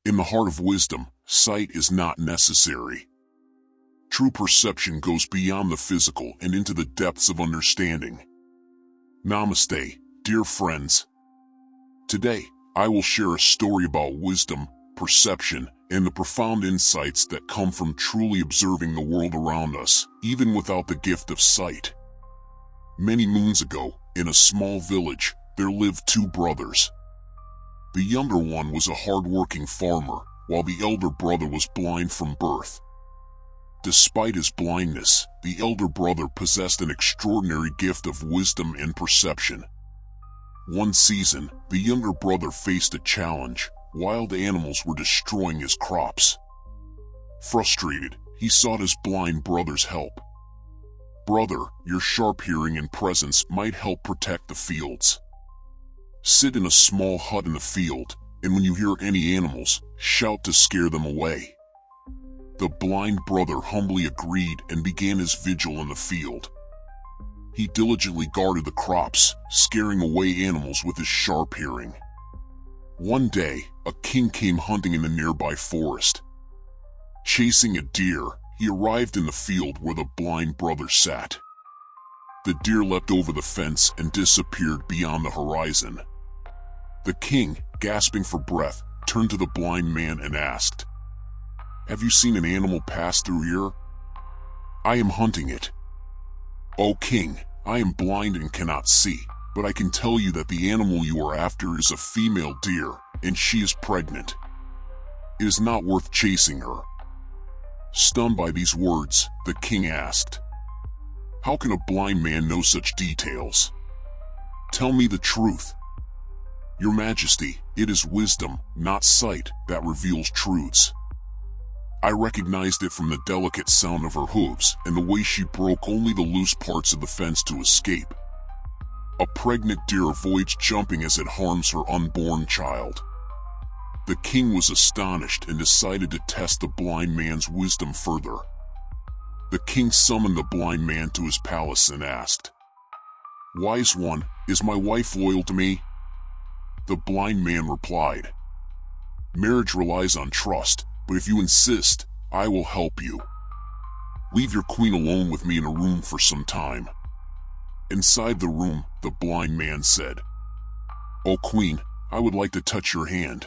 In the heart of wisdom, sight is not necessary. True perception goes beyond the physical and into the depths of understanding. Namaste, dear friends. Today, I will share a story about wisdom, perception, and the profound insights that come from truly observing the world around us, even without the gift of sight. Many moons ago, in a small village, there lived two brothers. The younger one was a hard-working farmer, while the elder brother was blind from birth. Despite his blindness, the elder brother possessed an extraordinary gift of wisdom and perception. One season, the younger brother faced a challenge. Wild animals were destroying his crops. Frustrated, he sought his blind brother's help. "Brother, your sharp hearing and presence might help protect the fields. Sit in a small hut in the field, and when you hear any animals, shout to scare them away." The blind brother humbly agreed and began his vigil in the field. He diligently guarded the crops, scaring away animals with his sharp hearing. One day, a king came hunting in the nearby forest. Chasing a deer, he arrived in the field where the blind brother sat. The deer leapt over the fence and disappeared beyond the horizon. The king, gasping for breath, turned to the blind man and asked, "Have you seen an animal pass through here?" "I am hunting it." "O king, I am blind and cannot see, but I can tell you that the animal you are after is a female deer, and she is pregnant. It is not worth chasing her." Stunned by these words, the king asked, "How can a blind man know such details? Tell me the truth." "Your Majesty, it is wisdom, not sight, that reveals truths. I recognized it from the delicate sound of her hooves and the way she broke only the loose parts of the fence to escape. A pregnant deer avoids jumping as it harms her unborn child." The king was astonished and decided to test the blind man's wisdom further. The king summoned the blind man to his palace and asked, "Wise one, is my wife loyal to me?" The blind man replied, "Marriage relies on trust, but if you insist, I will help you. Leave your queen alone with me in a room for some time." Inside the room, the blind man said, "O queen, I would like to touch your hand."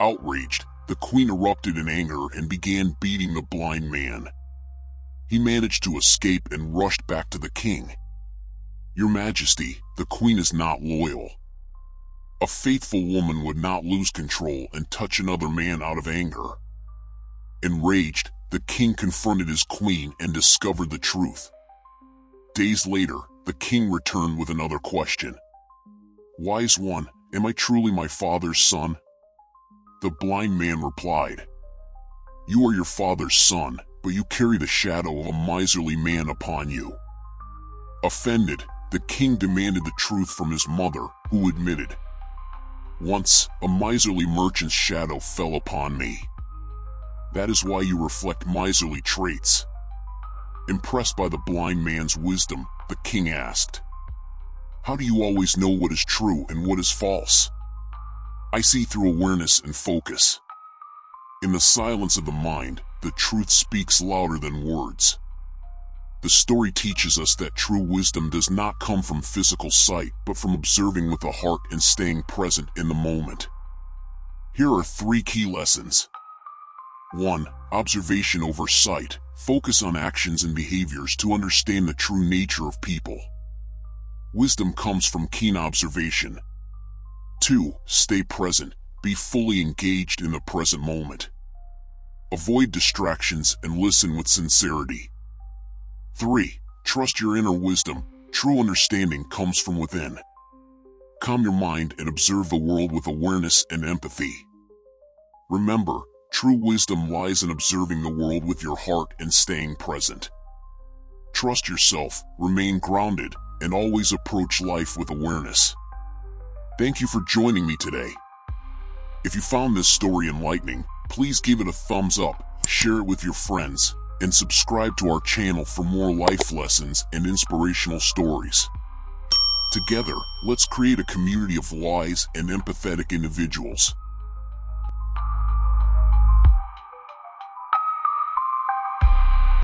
Outraged, the queen erupted in anger and began beating the blind man. He managed to escape and rushed back to the king. "Your Majesty, the queen is not loyal. A faithful woman would not lose control and touch another man out of anger." Enraged, the king confronted his queen and discovered the truth. Days later, the king returned with another question. "Wise one, am I truly my father's son?" The blind man replied, "You are your father's son, but you carry the shadow of a miserly man upon you." Offended, the king demanded the truth from his mother, who admitted, "Once, a miserly merchant's shadow fell upon me. That is why you reflect miserly traits." Impressed by the blind man's wisdom, the king asked, "How do you always know what is true and what is false?" "I see through awareness and focus. In the silence of the mind, the truth speaks louder than words." The story teaches us that true wisdom does not come from physical sight, but from observing with the heart and staying present in the moment. Here are 3 key lessons. 1. Observation over sight. Focus on actions and behaviors to understand the true nature of people. Wisdom comes from keen observation. 2. Stay present. Be fully engaged in the present moment. Avoid distractions and listen with sincerity. 3. Trust your inner wisdom. True understanding comes from within. Calm your mind and observe the world with awareness and empathy. Remember, true wisdom lies in observing the world with your heart and staying present. Trust yourself, remain grounded, and always approach life with awareness. Thank you for joining me today. If you found this story enlightening, please give it a thumbs up, share it with your friends, and subscribe to our channel for more life lessons and inspirational stories. Together, let's create a community of wise and empathetic individuals.